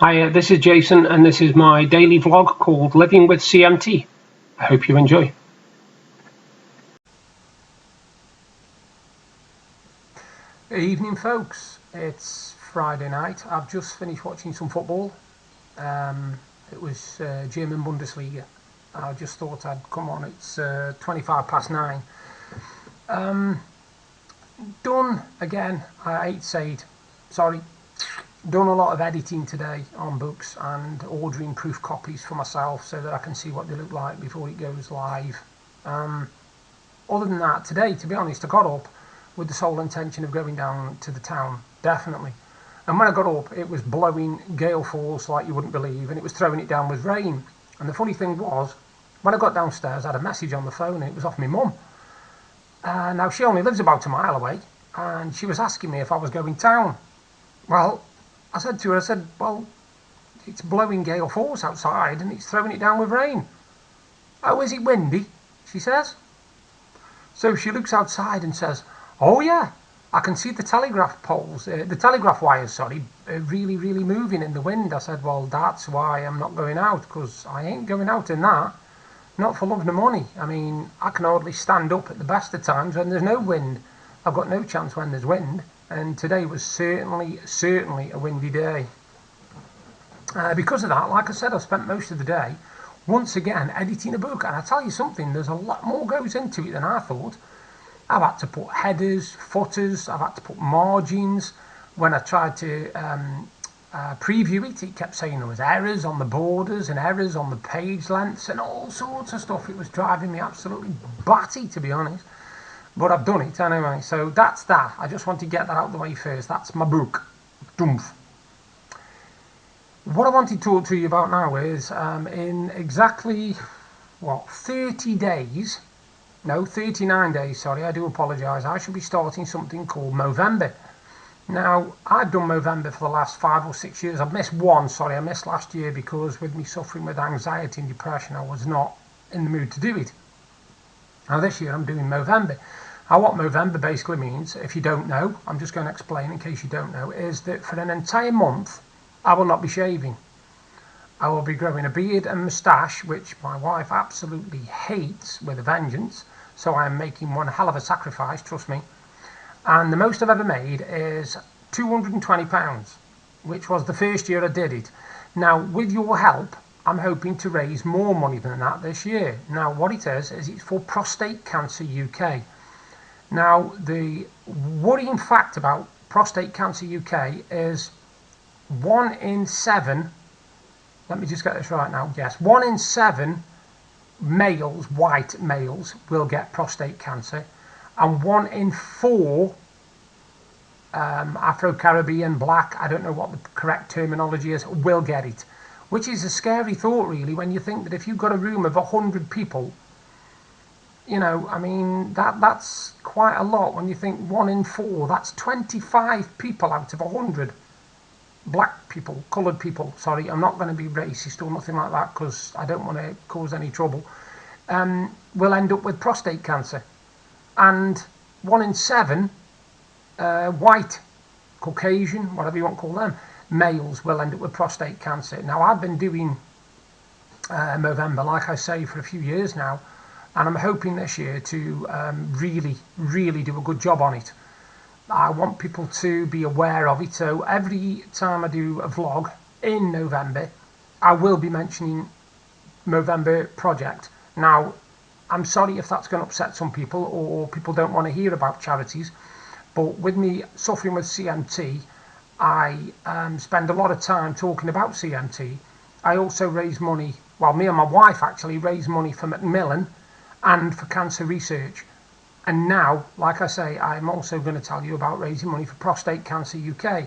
Hi, this is Jason, and this is my daily vlog called Living with CMT. I hope you enjoy. Evening, folks. It's Friday night. I've just finished watching some football. It was German Bundesliga. I just thought I'd come on. It's 25 past 9. Done again. I ate Said. Sorry. Done a lot of editing today on books and ordering proof copies for myself so that I can see what they look like before it goes live. Other than that, today, to be honest, I got up with the sole intention of going down to the town, definitely. And when I got up, it was blowing gale force like you wouldn't believe, and it was throwing it down with rain. And the funny thing was, when I got downstairs, I had a message on the phone, and it was off my mum. Now, she only lives about a mile away, and she was asking me if I was going down. Well, I said to her, well, it's blowing gale force outside, and it's throwing it down with rain. Oh, is it windy? She says. So she looks outside and says, oh yeah, I can see the telegraph poles, the telegraph wires, sorry, really, really moving in the wind. I said, well, that's why I'm not going out, because I ain't going out in that. Not for love nor money. I mean, I can hardly stand up at the best of times when there's no wind. I've got no chance when there's wind, and today was certainly a windy day. Because of that, like I said, I spent most of the day once again editing a book, and I tell you something, there's a lot more goes into it than I thought. I've had to put headers, footers, I've had to put margins. When I tried to preview it, it kept saying there was errors on the borders and errors on the page lengths and all sorts of stuff. It was driving me absolutely batty, to be honest. But I've done it anyway, so that's that. I just want to get that out of the way first. That's my book. Dumph. What I want to talk to you about now is in exactly, 30 days, no, 39 days, sorry, I do apologise, I should be starting something called Movember. Now, I've done Movember for the last 5 or 6 years. I've missed one, sorry, I missed last year because with me suffering with anxiety and depression, I was not in the mood to do it. Now, this year I'm doing Movember. Now, what Movember basically means, if you don't know, I'm just going to explain in case you don't know, is that for an entire month, I will not be shaving. I will be growing a beard and moustache, which my wife absolutely hates with a vengeance, so I am making one hell of a sacrifice, trust me. And the most I've ever made is £220, which was the first year I did it. Now, with your help, I'm hoping to raise more money than that this year. Now, what it is it's for Prostate Cancer UK. Now, the worrying fact about Prostate Cancer UK is 1 in 7, let me just get this right now, yes, 1 in 7 males, white males, will get prostate cancer, and 1 in 4 Afro-Caribbean, black, I don't know what the correct terminology is, will get it. Which is a scary thought, really, when you think that if you've got a room of 100 people, you know, I mean, that's quite a lot. When you think 1 in 4, that's 25 people out of 100. Black people, coloured people, sorry, I'm not going to be racist or nothing like that because I don't want to cause any trouble, will end up with prostate cancer. And 1 in 7 white, Caucasian, whatever you want to call them, males will end up with prostate cancer. Now, I've been doing Movember, like I say, for a few years now, and I'm hoping this year to really do a good job on it. I want people to be aware of it, so every time I do a vlog in November, I will be mentioning Movember project. Now, I'm sorry if that's going to upset some people or people don't want to hear about charities, but with me suffering with CMT, I spend a lot of time talking about CMT. I also raise money, well, me and my wife actually raise money for Macmillan and for cancer research. And now, like I say, I'm also going to tell you about raising money for Prostate Cancer UK.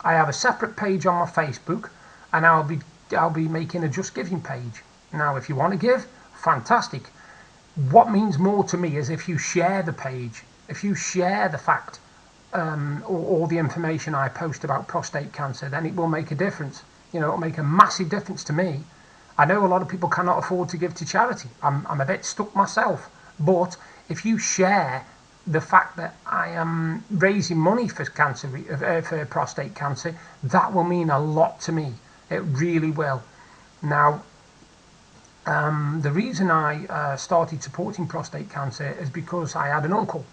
I have a separate page on my Facebook, and I'll be making a Just Giving page. Now, if you want to give, fantastic. What means more to me is if you share the page, if you share the fact or the information I post about prostate cancer, then it will make a difference. You know, it'll make a massive difference to me. I know a lot of people cannot afford to give to charity. I'm a bit stuck myself, but if you share the fact that I am raising money for cancer, for prostate cancer, that will mean a lot to me. It really will. Now, the reason I started supporting prostate cancer is because I had an uncle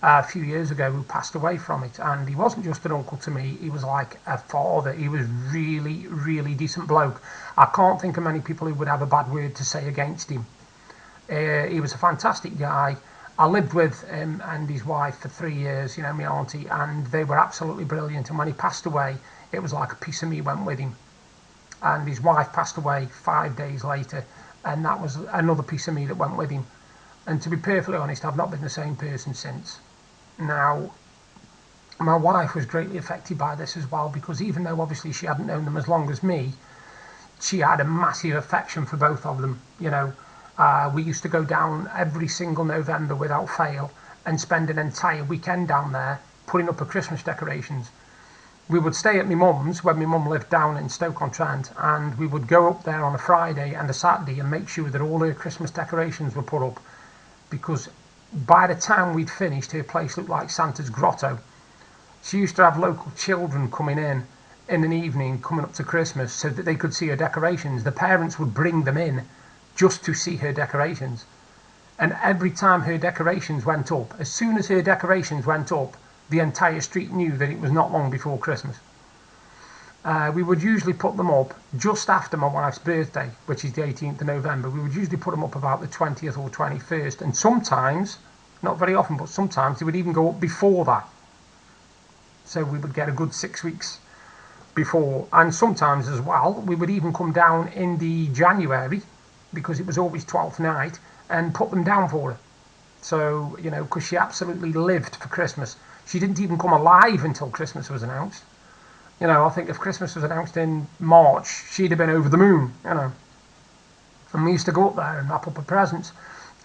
a few years ago who passed away from it, and he wasn't just an uncle to me, he was like a father. He was really, really decent bloke. I can't think of many people who would have a bad word to say against him. He was a fantastic guy. I lived with him and his wife for 3 years, you know, my auntie, and they were absolutely brilliant. And when he passed away, it was like a piece of me went with him. And his wife passed away 5 days later, and that was another piece of me that went with him. And to be perfectly honest, I've not been the same person since. Now, my wife was greatly affected by this as well, because even though obviously she hadn't known them as long as me, she had a massive affection for both of them. You know, we used to go down every single November without fail and spend an entire weekend down there putting up her Christmas decorations. We would stay at my mum's when my mum lived down in Stoke-on-Trent, and we would go up there on a Friday and a Saturday and make sure that all her Christmas decorations were put up, because by the time we'd finished, her place looked like Santa's grotto. She used to have local children coming in an evening coming up to Christmas so that they could see her decorations. The parents would bring them in just to see her decorations. And every time her decorations went up, as soon as her decorations went up, the entire street knew that it was not long before Christmas. We would usually put them up just after my wife's birthday, which is the 18th of November. We would usually put them up about the 20th or 21st, and sometimes, not very often, but sometimes they would even go up before that. So we would get a good 6 weeks before, and sometimes as well we would even come down in the January, because it was always 12th night, and put them down for her. So, you know, because she absolutely lived for Christmas. She didn't even come alive until Christmas was announced. You know, I think if Christmas was announced in March, she'd have been over the moon, you know. And we used to go up there and wrap up her presents.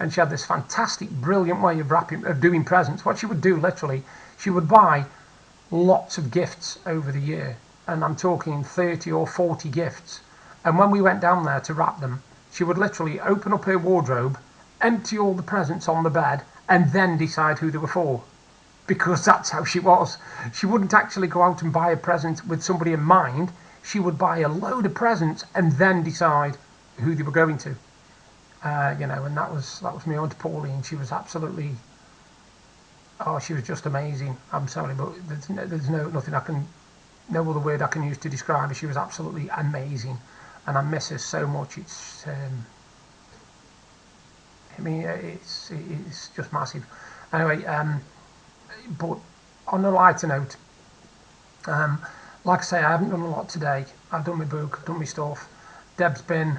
And she had this fantastic, brilliant way of doing presents. What she would do, literally, she would buy lots of gifts over the year. And I'm talking 30 or 40 gifts. And when we went down there to wrap them, she would literally open up her wardrobe, empty all the presents on the bed, and then decide who they were for. Because that's how she was. She wouldn't actually go out and buy a present with somebody in mind. She would buy a load of presents and then decide who they were going to. You know, and that was my Aunt Pauline. She was absolutely, she was just amazing. I'm sorry, but there's no other word I can use to describe her. She was absolutely amazing, and I miss her so much. It's just massive. Anyway, but on a lighter note, like I say, I haven't done a lot today. I've done my book, I've done my stuff. Deb's been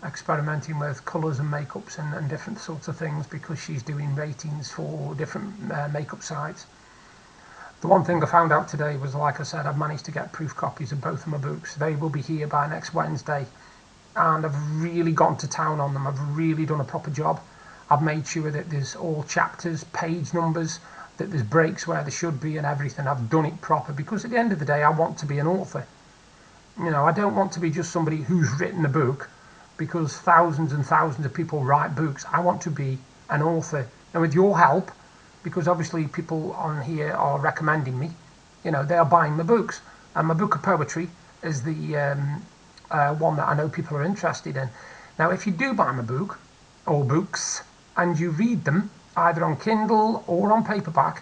experimenting with colours and makeups and different sorts of things, because she's doing ratings for different makeup sites. The one thing I found out today was, like I said, I've managed to get proof copies of both of my books. They will be here by next Wednesday, and I've really gone to town on them. I've really done a proper job. I've made sure that there's all chapters, page numbers, that there's breaks where there should be, and everything. I've done it proper, because at the end of the day I want to be an author. You know, I don't want to be just somebody who's written a book, because thousands and thousands of people write books. I want to be an author, and with your help, because obviously people on here are recommending me, you know, they are buying my books, and my book of poetry is the one that I know people are interested in. Now, if you do buy my book or books and you read them either on Kindle or on paperback,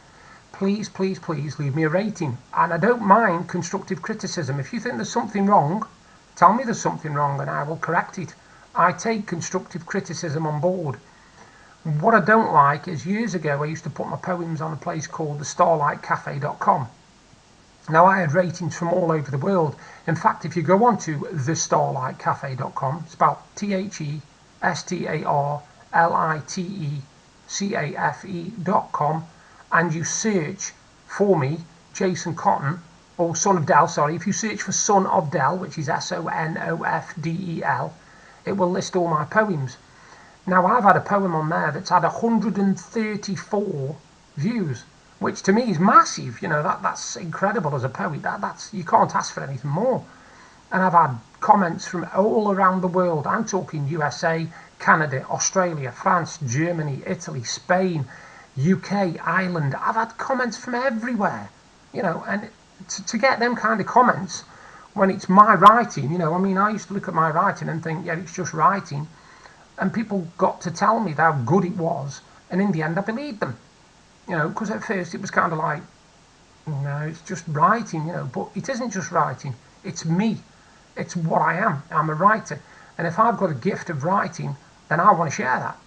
please, please, please leave me a rating. And I don't mind constructive criticism. If you think there's something wrong, tell me there's something wrong and I will correct it. I take constructive criticism on board. What I don't like is, years ago I used to put my poems on a place called thestarlightcafe.com. Now, I had ratings from all over the world. In fact, if you go on to thestarlightcafe.com, spelled TheStarlightCafe.com, and you search for me, Jason Cotton, or Son of Del, sorry, if you search for Son of Del, which is SONOFDEL, it will list all my poems. Now, I've had a poem on there that's had 134 views, which to me is massive. You know, that's incredible as a poet. That's you can't ask for anything more. And I've had comments from all around the world. I'm talking USA, Canada, Australia, France, Germany, Italy, Spain, UK, Ireland. I've had comments from everywhere, you know, and to get them kind of comments when it's my writing, you know, I mean, I used to look at my writing and think, yeah, it's just writing. And people got to tell me how good it was. And in the end, I believed them. You know, because at first it was kind of like, no, it's just writing, you know. But it isn't just writing. It's me. It's what I am. I'm a writer. And if I've got a gift of writing, then I want to share that.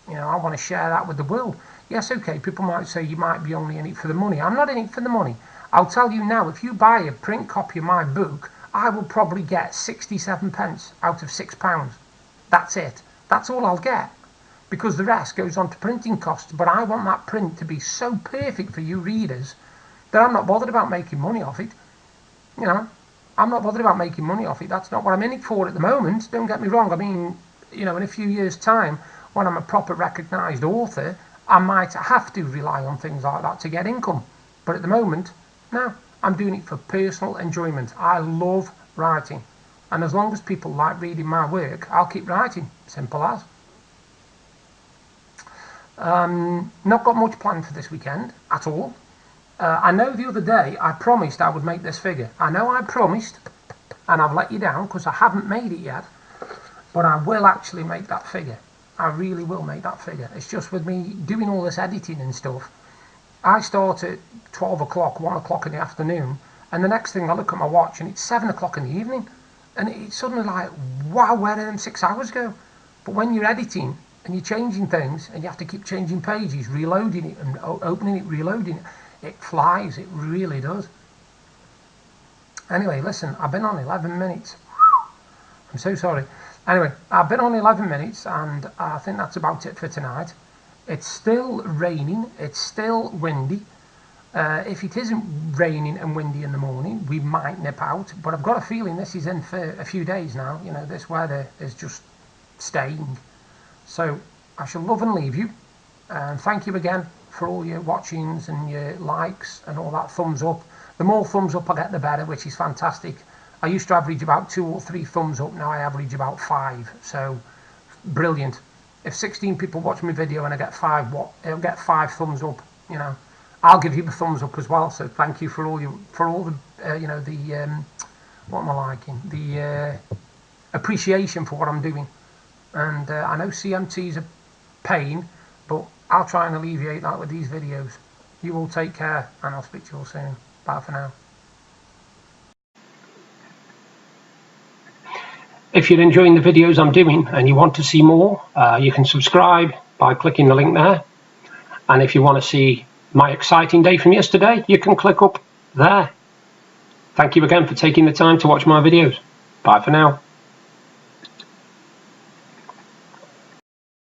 You know, I want to share that with the world. Yes, okay, people might say you might be only in it for the money. I'm not in it for the money. I'll tell you now, if you buy a print copy of my book, I will probably get 67 pence out of £6. That's it. That's all I'll get. Because the rest goes on to printing costs. But I want that print to be so perfect for you readers that I'm not bothered about making money off it. You know, I'm not bothered about making money off it. That's not what I'm in it for at the moment. Don't get me wrong. I mean, you know, in a few years' time, when I'm a proper recognised author, I might have to rely on things like that to get income. But at the moment, no, I'm doing it for personal enjoyment. I love writing. And as long as people like reading my work, I'll keep writing. Simple as. Not got much planned for this weekend at all. I know the other day I promised I would make this figure. I know I promised, and I've let you down because I haven't made it yet. But I will actually make that figure. I really will make that figure. It's just with me doing all this editing and stuff. I start at 12 o'clock, 1 o'clock in the afternoon, and the next thing I look at my watch and it's 7 o'clock in the evening. And it's suddenly like, wow, where did them 6 hours go? But when you're editing and you're changing things and you have to keep changing pages, reloading it and opening it, reloading it, it flies, it really does. Anyway, listen, I've been on 11 minutes. I'm so sorry. Anyway, I've been on 11 minutes and I think that's about it for tonight. It's still raining, it's still windy. If it isn't raining and windy in the morning, we might nip out. But I've got a feeling this is in for a few days now. You know, this weather is just staying. So I shall love and leave you. And thank you again for all your watchings and your likes and all that thumbs up. The more thumbs up I get, the better, which is fantastic. I used to average about 2 or 3 thumbs up, now I average about 5, so brilliant. If 16 people watch my video and I get 5, I'll get 5 thumbs up, you know. I'll give you the thumbs up as well, so thank you for all the, you know, the, what am I liking? The appreciation for what I'm doing. And I know CMT's a pain, but I'll try and alleviate that with these videos. You all take care, and I'll speak to you all soon. Bye for now. If you're enjoying the videos I'm doing and you want to see more, you can subscribe by clicking the link there. And if you want to see my exciting day from yesterday, you can click up there. Thank you again for taking the time to watch my videos. Bye for now.